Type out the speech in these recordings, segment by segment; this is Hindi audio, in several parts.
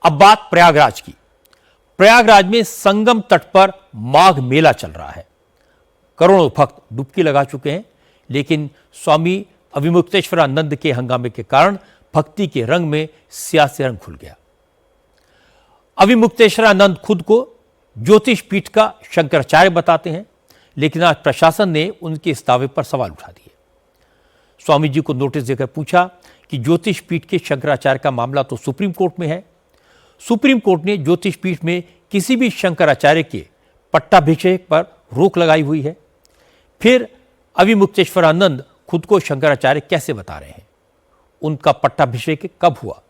अब बात प्रयागराज की। प्रयागराज में संगम तट पर माघ मेला चल रहा है। करोड़ों भक्त डुबकी लगा चुके हैं, लेकिन स्वामी अविमुक्तेश्वरानंद के हंगामे के कारण भक्ति के रंग में सियासी रंग खुल गया। अविमुक्तेश्वरानंद खुद को ज्योतिष पीठ का शंकराचार्य बताते हैं, लेकिन आज प्रशासन ने उनके इस दावे पर सवाल उठा दिए। स्वामी जी को नोटिस देकर पूछा कि ज्योतिष पीठ के शंकराचार्य का मामला तो सुप्रीम कोर्ट में है। सुप्रीम कोर्ट ने ज्योतिष पीठ में किसी भी शंकराचार्य के पट्टाभिषेक पर रोक लगाई हुई है। फिर अविमुक्तेश्वरानंद खुद को शंकराचार्य कैसे बता रहे हैं? उनका पट्टाभिषेक कब हुआ?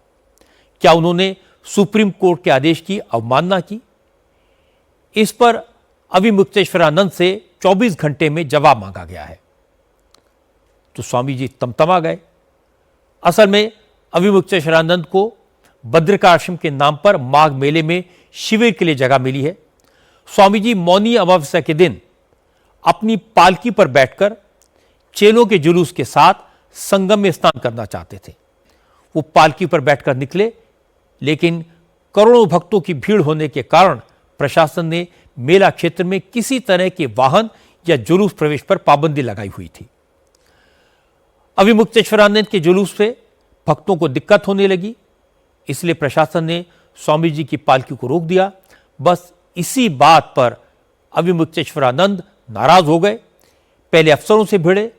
क्या उन्होंने सुप्रीम कोर्ट के आदेश की अवमानना की? इस पर अविमुक्तेश्वरानंद से 24 घंटे में जवाब मांगा गया है। तो स्वामी जी तमतमा गए। असल में अविमुक्तेश्वरानंद को बद्रिकाश्रम के नाम पर माघ मेले में शिविर के लिए जगह मिली है। स्वामी जी मौनी अमावस्या के दिन अपनी पालकी पर बैठकर चेलों के जुलूस के साथ संगम में स्नान करना चाहते थे। वो पालकी पर बैठकर निकले, लेकिन करोड़ों भक्तों की भीड़ होने के कारण प्रशासन ने मेला क्षेत्र में किसी तरह के वाहन या जुलूस प्रवेश पर पाबंदी लगाई हुई थी। अविमुक्तेश्वरानंद के जुलूस से भक्तों को दिक्कत होने लगी, इसलिए प्रशासन ने स्वामी जी की पालकी को रोक दिया। बस इसी बात पर अविमुक्तेश्वरानंद नाराज हो गए। पहले अफसरों से भिड़े,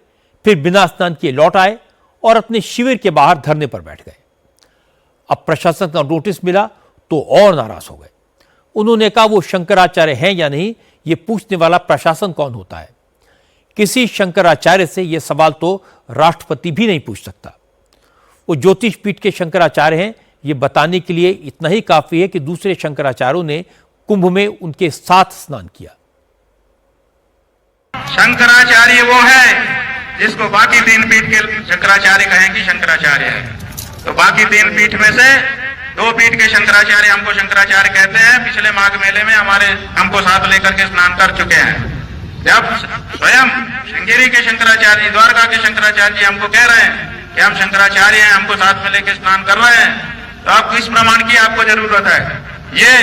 फिर बिना स्नान किए लौट आए और अपने शिविर के बाहर धरने पर बैठ गए। अब प्रशासन का नोटिस मिला तो और नाराज हो गए। उन्होंने कहा वो शंकराचार्य हैं या नहीं, ये पूछने वाला प्रशासन कौन होता है? किसी शंकराचार्य से यह सवाल तो राष्ट्रपति भी नहीं पूछ सकता। वो ज्योतिष पीठ के शंकराचार्य हैं, ये बताने के लिए इतना ही काफी है कि दूसरे शंकराचार्यों ने कुंभ में उनके साथ स्नान किया। शंकराचार्य वो है जिसको बाकी तीन पीठ के शंकराचार्य कहें कि शंकराचार्य है। तो बाकी तीन पीठ में से दो पीठ के शंकराचार्य हमको शंकराचार्य कहते हैं। पिछले माघ मेले में हमको साथ लेकर के स्नान कर चुके हैं। जब स्वयं श्रृंगेरी के शंकराचार्य जी, द्वारका के शंकराचार्य जी हमको कह रहे हैं कि हम शंकराचार्य हैं, हमको साथ में लेकर स्नान कर रहे हैं, तो आपको इस प्रमाण की आपको जरूरत है। ये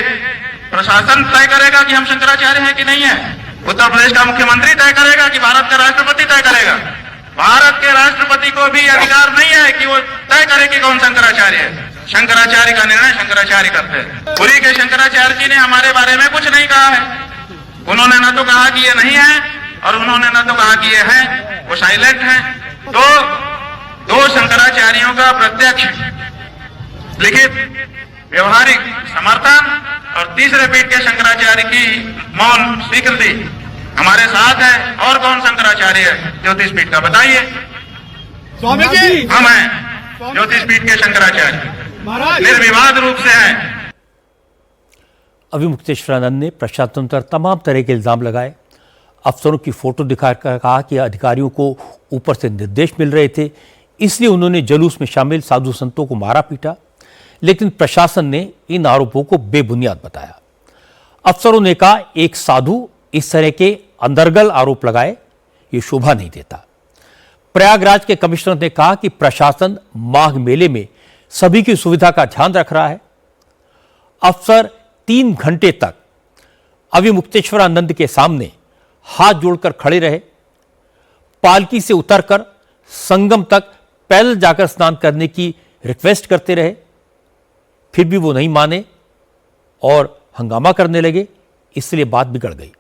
प्रशासन तय करेगा कि हम शंकराचार्य हैं कि नहीं है। उत्तर प्रदेश का मुख्यमंत्री तय करेगा कि भारत का राष्ट्रपति तय करेगा? भारत के राष्ट्रपति को भी अधिकार नहीं है कि वो तय करे कि कौन शंकराचार्य है। शंकराचार्य का निर्णय शंकराचार्य करते हैं। पुरी के शंकराचार्य जी ने हमारे बारे में कुछ नहीं कहा है। उन्होंने न तो कहा कि ये नहीं है और उन्होंने न तो कहा कि ये है, वो साइलेंट है। तो दो शंकराचार्यों का प्रत्यक्ष लिखित व्यवहारिक समर्थन और तीसरे पीठ के शंकराचार्य की मौन स्वीकृति हमारे साथ है। और कौन शंकराचार्य है ज्योतिष पीठ का? बताइए। स्वामी जी हम हैं ज्योतिष पीठ के शंकराचार्य, निर्विवाद रूप से हैं। अविमुक्तेश्वरानंद ने प्रशासन पर तमाम तरह के इल्जाम लगाए। अफसरों की फोटो दिखाकर कहा कि अधिकारियों को ऊपर से निर्देश मिल रहे थे, इसलिए उन्होंने जुलूस में शामिल साधु संतों को मारा पीटा। लेकिन प्रशासन ने इन आरोपों को बेबुनियाद बताया। अफसरों ने कहा एक साधु इस तरह के अंतर्गल आरोप लगाए, ये शोभा नहीं देता। प्रयागराज के कमिश्नर ने कहा कि प्रशासन माघ मेले में सभी की सुविधा का ध्यान रख रहा है। अफसर 3 घंटे तक अविमुक्तेश्वरानंद के सामने हाथ जोड़कर खड़े रहे। पालकी से उतरकर संगम तक पैदल जाकर स्नान करने की रिक्वेस्ट करते रहे, फिर भी वो नहीं माने और हंगामा करने लगे, इसलिए बात बिगड़ गई।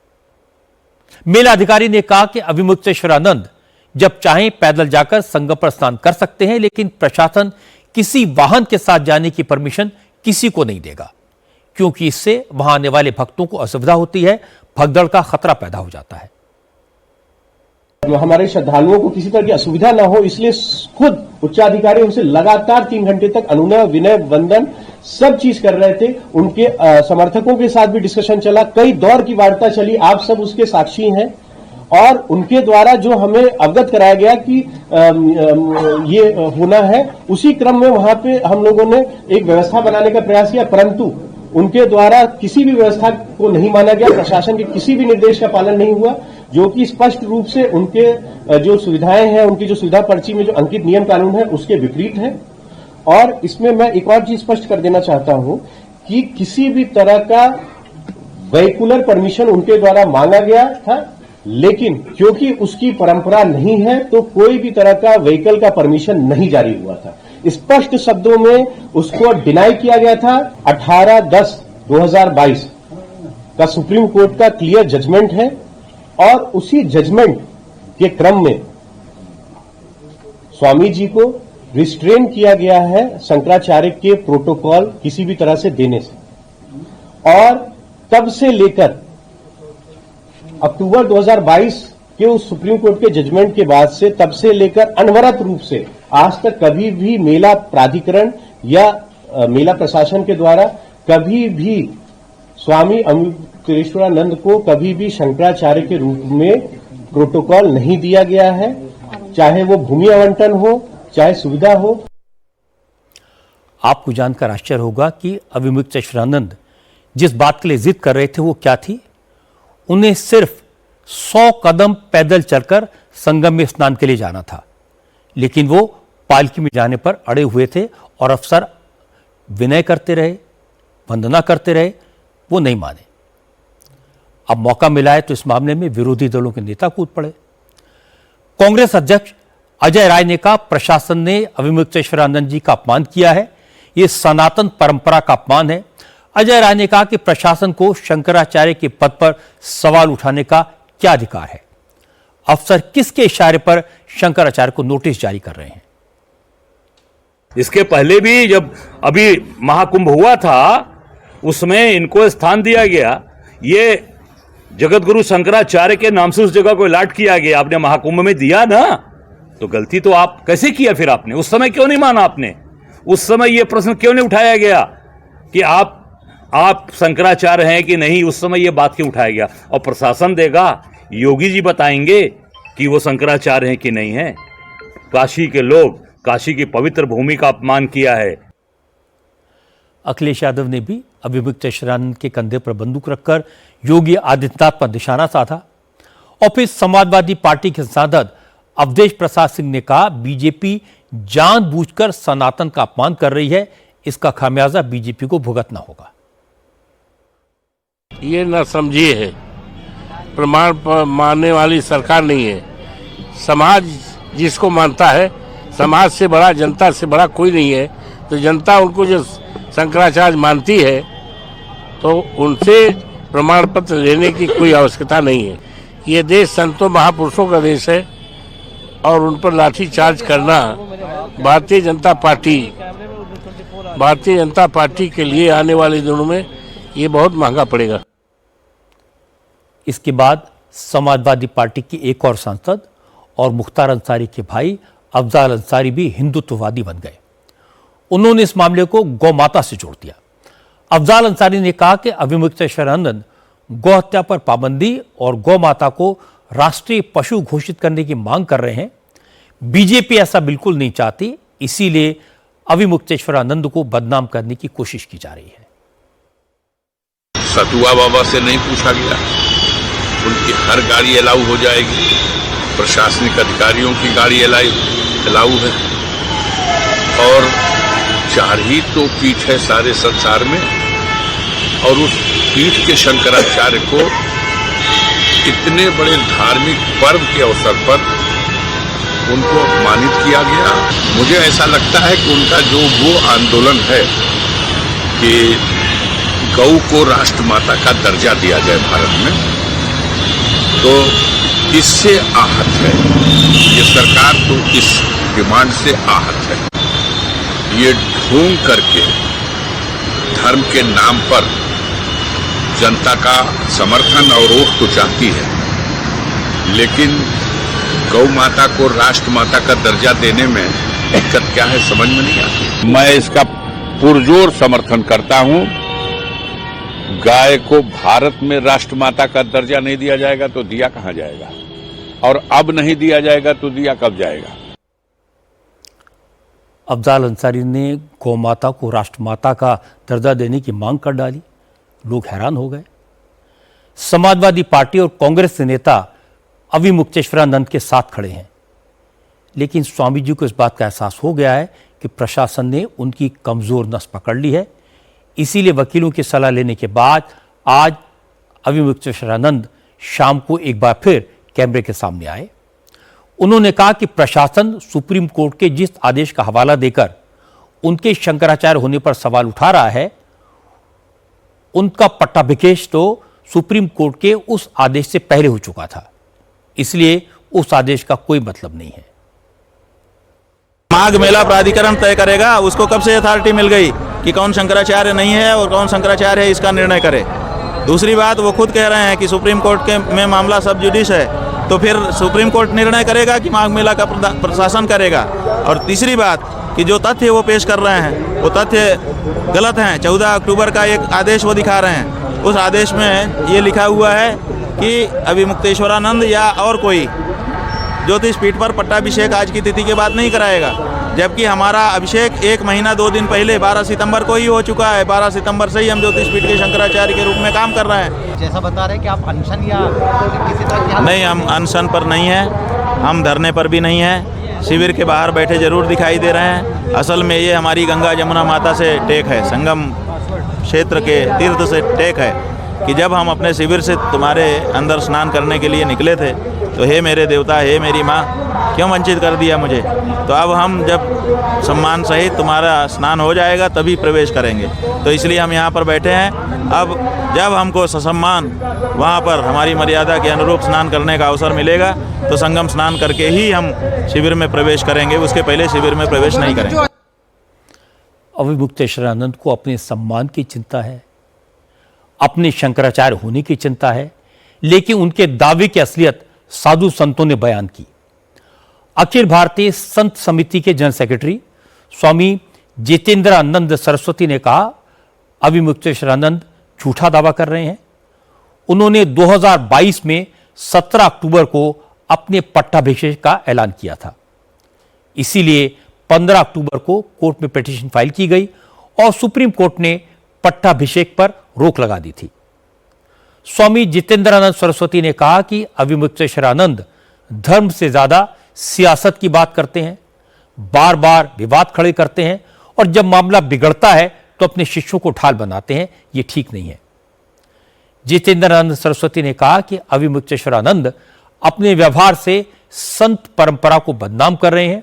मेला अधिकारी ने कहा कि अविमुक्तेश्वरानंद जब चाहें पैदल जाकर संगम पर स्नान कर सकते हैं, लेकिन प्रशासन किसी वाहन के साथ जाने की परमिशन किसी को नहीं देगा, क्योंकि इससे वहां आने वाले भक्तों को असुविधा होती है, भगदड़ का खतरा पैदा हो जाता है। हमारे श्रद्धालुओं को किसी तरह की असुविधा ना हो, इसलिए खुद उच्चाधिकारी उनसे लगातार 3 घंटे तक अनुनय विनय वंदन सब चीज कर रहे थे। उनके समर्थकों के साथ भी डिस्कशन चला, कई दौर की वार्ता चली, आप सब उसके साक्षी हैं। और उनके द्वारा जो हमें अवगत कराया गया कि ये होना है, उसी क्रम में वहां पे हम लोगों ने एक व्यवस्था बनाने का प्रयास किया, परंतु उनके द्वारा किसी भी व्यवस्था को नहीं माना गया। प्रशासन के किसी भी निर्देश का पालन नहीं हुआ, जो कि स्पष्ट रूप से उनके जो सुविधाएं हैं, उनकी जो सुविधा पर्ची में जो अंकित नियम कानून है, उसके विपरीत है। और इसमें मैं एक और चीज स्पष्ट कर देना चाहता हूं कि किसी भी तरह का वेहिकुलर परमिशन उनके द्वारा मांगा गया था, लेकिन क्योंकि उसकी परंपरा नहीं है तो कोई भी तरह का व्हीकल का परमिशन नहीं जारी हुआ था। स्पष्ट शब्दों में उसको डिनाई किया गया था। 18/10/2022 का सुप्रीम कोर्ट का क्लियर जजमेंट है और उसी जजमेंट के क्रम में स्वामी जी को रिस्ट्रेन किया गया है शंकराचार्य के प्रोटोकॉल किसी भी तरह से देने से। और तब से लेकर अक्टूबर 2022 के उस सुप्रीम कोर्ट के जजमेंट के बाद से तब से लेकर अनवरत रूप से आज तक कभी भी मेला प्राधिकरण या मेला प्रशासन के द्वारा कभी भी स्वामी अमृतेश्वरानंद को कभी भी शंकराचार्य के रूप में प्रोटोकॉल नहीं दिया गया है, चाहे वो भूमि आवंटन हो चाहे सुविधा हो। आपको जानकर आश्चर्य होगा कि अविमुक्तेश्वरानंद जिस बात के लिए जिद कर रहे थे वो क्या थी। उन्हें सिर्फ 100 कदम पैदल चलकर संगम में स्नान के लिए जाना था, लेकिन वो पालकी में जाने पर अड़े हुए थे और अफसर विनय करते रहे, वंदना करते रहे, वो नहीं माने। अब मौका मिला है तो इस मामले में विरोधी दलों के नेता कूद पड़े। कांग्रेस अध्यक्ष अजय राय ने कहा प्रशासन ने अविमुक्तेश्वरानंद जी का अपमान किया है, ये सनातन परंपरा का अपमान है। अजय राय ने कहा कि प्रशासन को शंकराचार्य के पद पर सवाल उठाने का क्या अधिकार है। अफसर किसके इशारे पर शंकराचार्य को नोटिस जारी कर रहे हैं? इसके पहले भी जब अभी महाकुंभ हुआ था उसमें इनको स्थान दिया गया। ये जगतगुरु शंकराचार्य के नाम से उस जगह को अलॉट किया गया। आपने महाकुंभ में दिया ना, तो गलती तो आप कैसे किया फिर आपने? उस समय क्यों नहीं माना आपने? उस समय यह प्रश्न क्यों नहीं उठाया गया कि आप शंकराचार्य हैं कि नहीं? उस समय यह बात क्यों उठाया गया? और प्रशासन देगा, योगी जी बताएंगे कि वो शंकराचार्य हैं कि नहीं है। काशी के लोग, काशी की पवित्र भूमि का अपमान किया है। अखिलेश यादव ने भी अविमुक्तेश्वरानंद के कंधे पर बंदूक रखकर योगी आदित्यनाथ पर निशाना साधा। और फिर समाजवादी पार्टी के सांसद अवधेश प्रसाद सिंह ने कहा बीजेपी जानबूझकर सनातन का अपमान कर रही है, इसका खामियाजा बीजेपी को भुगतना होगा। ये ना समझिए है, प्रमाण पर मानने वाली सरकार नहीं है। समाज जिसको मानता है, समाज से बड़ा, जनता से बड़ा कोई नहीं है। तो जनता उनको जो शंकराचार्य मानती है तो उनसे प्रमाण पत्र लेने की कोई आवश्यकता नहीं है। ये देश संतों महापुरुषों का देश है और उन पर लाठी चार्ज करना भारतीय जनता पार्टी के लिए आने वाले दिनों में ये बहुत महंगा पड़ेगा। इसके बाद समाजवादी पार्टी के एक और सांसद और मुख्तार अंसारी के भाई अफजाल अंसारी भी हिंदुत्ववादी बन गए। उन्होंने इस मामले को गौ माता से जोड़ दिया। अफजाल अंसारी ने कहा कि अविमुक्तेश्वरानंद गौ हत्या पर पाबंदी और गौ माता को राष्ट्रीय पशु घोषित करने की मांग कर रहे हैं। बीजेपी ऐसा बिल्कुल नहीं चाहती, इसीलिए अविमुक्तेश्वरानंद को बदनाम करने की कोशिश की जा रही है। सतुआ बाबा से नहीं पूछा गया, उनकी हर गाड़ी अलाउ हो जाएगी। प्रशासनिक अधिकारियों की गाड़ी अलाउ है और 4 ही तो पीठ है सारे संसार में, और उस पीठ के शंकराचार्य को इतने बड़े धार्मिक पर्व के अवसर पर उनको अपमानित किया गया। मुझे ऐसा लगता है कि उनका जो वो आंदोलन है कि गौ को राष्ट्रमाता का दर्जा दिया जाए भारत में, तो इससे आहत है ये सरकार, तो इस डिमांड से आहत है। ये ढोंग करके धर्म के नाम पर जनता का समर्थन और वोट तो चाहती है, लेकिन गौ माता को राष्ट्रमाता का दर्जा देने में दिक्कत क्या है समझ में नहीं आती। मैं इसका पुरजोर समर्थन करता हूं। गाय को भारत में राष्ट्रमाता का दर्जा नहीं दिया जाएगा तो दिया कहां जाएगा, और अब नहीं दिया जाएगा तो दिया कब जाएगा। अफजाल अंसारी ने गौ माता को राष्ट्रमाता का दर्जा देने की मांग कर डाली। लोग हैरान हो गए। समाजवादी पार्टी और कांग्रेस के नेता अविमुक्तेश्वरानंद के साथ खड़े हैं, लेकिन स्वामी जी को इस बात का एहसास हो गया है कि प्रशासन ने उनकी कमजोर नस पकड़ ली है, इसीलिए वकीलों की सलाह लेने के बाद आज अविमुक्तेश्वरानंद शाम को एक बार फिर कैमरे के सामने आए। उन्होंने कहा कि प्रशासन सुप्रीम कोर्ट के जिस आदेश का हवाला देकर उनके शंकराचार्य होने पर सवाल उठा रहा है, उनका पट्टाभिषेक तो सुप्रीम कोर्ट के उस आदेश से पहले हो चुका था, इसलिए उस आदेश का कोई मतलब नहीं है। माघ मेला प्राधिकरण तय करेगा, उसको कब से अथॉरिटी मिल गई कि कौन शंकराचार्य नहीं है और कौन शंकराचार्य है, इसका निर्णय करे। दूसरी बात, वो खुद कह रहे हैं कि सुप्रीम कोर्ट के में मामला सब जुडिस है, तो फिर सुप्रीम कोर्ट निर्णय करेगा कि माघ मेला का प्रशासन करेगा। और तीसरी बात कि जो तथ्य वो पेश कर रहे हैं वो तथ्य गलत हैं। 14 अक्टूबर का एक आदेश वो दिखा रहे हैं, उस आदेश में ये लिखा हुआ है कि अविमुक्तेश्वरानंद या और कोई ज्योतिष पीठ पर पट्टाभिषेक आज की तिथि के बाद नहीं कराएगा, जबकि हमारा अभिषेक 1 महीना 2 दिन पहले 12 सितंबर को ही हो चुका है। 12 सितंबर से ही हम ज्योतिष पीठ के शंकराचार्य के रूप में काम कर रहे हैं। जैसा बता रहे हैं कि आप अनशन या किसी तरह की नहीं, हम अनशन पर नहीं हैं, हम धरने पर भी नहीं हैं, शिविर के बाहर बैठे जरूर दिखाई दे रहे हैं। असल में ये हमारी गंगा जमुना माता से टेक है, संगम क्षेत्र के तीर्थ से टेक है कि जब हम अपने शिविर से तुम्हारे अंदर स्नान करने के लिए निकले थे तो हे मेरे देवता, हे मेरी माँ, क्यों वंचित कर दिया मुझे। तो अब हम जब सम्मान सहित तुम्हारा स्नान हो जाएगा तभी प्रवेश करेंगे, तो इसलिए हम यहाँ पर बैठे हैं। अब जब हमको ससम्मान वहाँ पर हमारी मर्यादा के अनुरूप स्नान करने का अवसर मिलेगा तो संगम स्नान करके ही हम शिविर में प्रवेश करेंगे, उसके पहले शिविर में प्रवेश नहीं करेंगे। अविमुक्तेश्वरानंद को अपने सम्मान की चिंता है, अपने शंकराचार्य होने की चिंता है, लेकिन उनके दावे की असलियत साधु संतों ने बयान की। अखिल भारतीय संत समिति के जनरल सेक्रेटरी स्वामी जितेंद्रानंद सरस्वती ने कहा, अविमुक्तेश्वरानंद झूठा दावा कर रहे हैं। उन्होंने 2022 में 17 अक्टूबर को अपने पट्टाभिषेक का ऐलान किया था, इसीलिए 15 अक्टूबर को कोर्ट में पिटीशन फाइल की गई और सुप्रीम कोर्ट ने पट्टाभिषेक पर रोक लगा दी थी। स्वामी जितेंद्रानंद सरस्वती ने कहा कि अविमुक्तेश्वरानंद धर्म से ज्यादा सियासत की बात करते हैं, बार बार विवाद खड़े करते हैं और जब मामला बिगड़ता है तो अपने शिष्यों को ढाल बनाते हैं। ये ठीक नहीं है। जितेंद्रानंद सरस्वती ने कहा कि अविमुक्तेश्वरानंद अपने व्यवहार से संत परंपरा को बदनाम कर रहे हैं,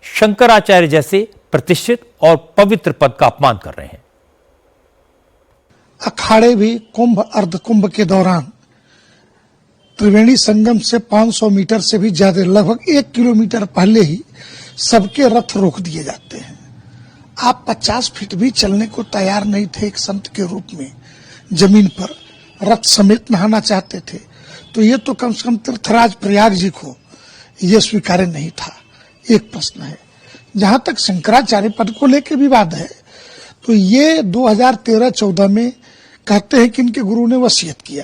शंकराचार्य जैसे प्रतिष्ठित और पवित्र पद का अपमान कर रहे हैं। अखाड़े भी कुंभ अर्ध कुंभ के दौरान त्रिवेणी संगम से 500 मीटर से भी ज्यादा, लगभग 1 किलोमीटर पहले ही सबके रथ रोक दिए जाते हैं। आप 50 फीट भी चलने को तैयार नहीं थे एक संत के रूप में, जमीन पर रथ समेत नहाना चाहते थे, तो ये तो कम से कम तीर्थराज प्रयाग जी को ये स्वीकार्य नहीं था। एक प्रश्न है। जहां तक शंकराचार्य पद को लेकर विवाद है, तो ये 2013-14 में कहते हैं कि इनके गुरु ने वसीयत किया,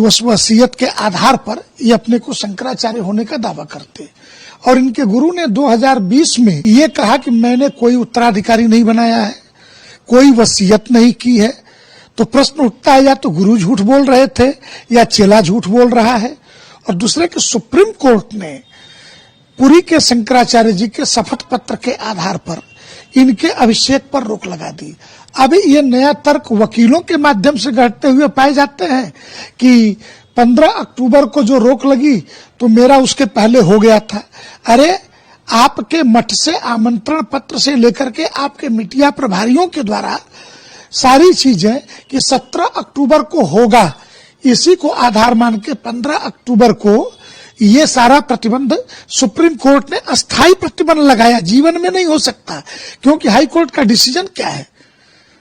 उस वसीयत के आधार पर ये अपने को शंकराचार्य होने का दावा करते, और इनके गुरु ने 2020 में ये कहा कि मैंने कोई उत्तराधिकारी नहीं बनाया है, कोई वसीयत नहीं की है। तो प्रश्न उठता है, या तो गुरु झूठ बोल रहे थे या चेला झूठ बोल रहा है। और दूसरे के सुप्रीम कोर्ट ने पुरी के शंकराचार्य जी के शपथ पत्र के आधार पर इनके अभिषेक पर रोक लगा दी। अभी ये नया तर्क वकीलों के माध्यम से गढ़ते हुए पाए जाते हैं कि 15 अक्टूबर को जो रोक लगी तो मेरा उसके पहले हो गया था। अरे, आपके मठ से आमंत्रण पत्र से लेकर के आपके मीडिया प्रभारियों के द्वारा सारी चीजें कि 17 अक्टूबर को होगा, इसी को आधार मान के 15 अक्टूबर को ये सारा प्रतिबंध सुप्रीम कोर्ट ने अस्थायी प्रतिबंध लगाया। जीवन में नहीं हो सकता, क्योंकि हाई कोर्ट का डिसीजन क्या है?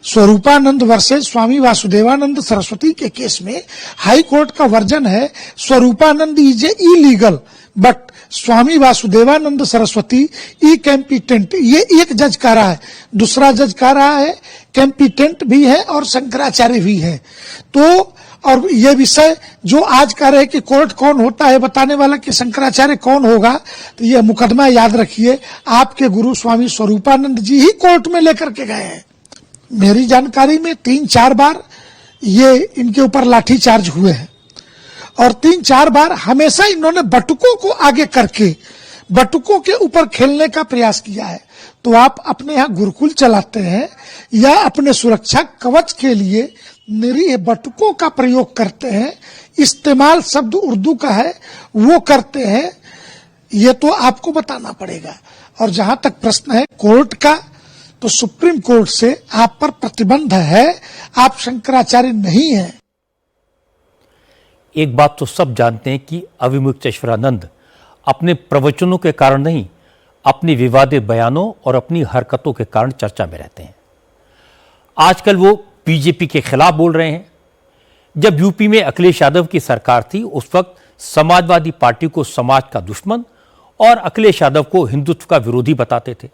स्वरूपानंद वर्सेस स्वामी वासुदेवानंद सरस्वती के केस में हाई कोर्ट का वर्जन है Swaroopanand is illegal but Swami Vasudevanand Saraswati ई कैम्पिटेंट। ये एक जज कह रहा है, दूसरा जज कह रहा है कैम्पिटेंट भी है और शंकराचार्य भी है। तो और ये विषय जो आज कह रहे हैं कि कोर्ट कौन होता है बताने वाला कि शंकराचार्य कौन होगा, तो ये मुकदमा याद रखिए आपके गुरु स्वामी स्वरूपानंद जी ही कोर्ट में लेकर के गए हैं। मेरी जानकारी में 3-4 बार ये इनके ऊपर लाठीचार्ज हुए हैं और 3-4 बार हमेशा इन्होंने बटुकों को आगे करके बटुकों के ऊपर खेलने का प्रयास किया है। तो आप अपने यहाँ गुरुकुल चलाते हैं या अपने सुरक्षा कवच के लिए निरीह बटुकों का प्रयोग करते हैं, इस्तेमाल शब्द उर्दू का है वो करते हैं, ये तो आपको बताना पड़ेगा। और जहां तक प्रश्न है कोर्ट का, तो सुप्रीम कोर्ट से आप पर प्रतिबंध है, आप शंकराचार्य नहीं हैं। एक बात तो सब जानते हैं कि अविमुक्तेश्वरानंद अपने प्रवचनों के कारण नहीं, अपने विवादित बयानों और अपनी हरकतों के कारण चर्चा में रहते हैं। आजकल वो बीजेपी के खिलाफ बोल रहे हैं। जब यूपी में अखिलेश यादव की सरकार थी, उस वक्त समाजवादी पार्टी को समाज का दुश्मन और अखिलेश यादव को हिंदुत्व का विरोधी बताते थे।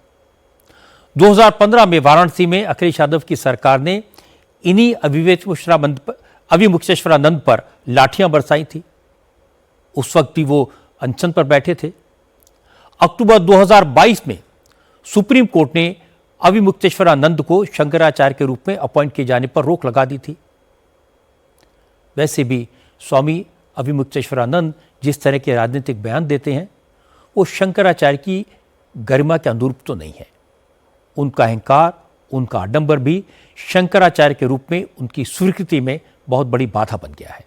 2015 में वाराणसी में अखिलेश यादव की सरकार ने इन्हीं अविमुक्तेश्वरानंद पर लाठियां बरसाई थी। उस वक्त भी वो अनशन पर बैठे थे। अक्टूबर 2022 में सुप्रीम कोर्ट ने अविमुक्तेश्वरानंद को शंकराचार्य के रूप में अपॉइंट किए जाने पर रोक लगा दी थी। वैसे भी स्वामी अविमुक्तेश्वरानंद जिस तरह के राजनीतिक बयान देते हैं वो शंकराचार्य की गरिमा के अनुरूप तो नहीं है। उनका अहंकार, उनका आडंबर भी शंकराचार्य के रूप में उनकी स्वीकृति में बहुत बड़ी बाधा बन गया है।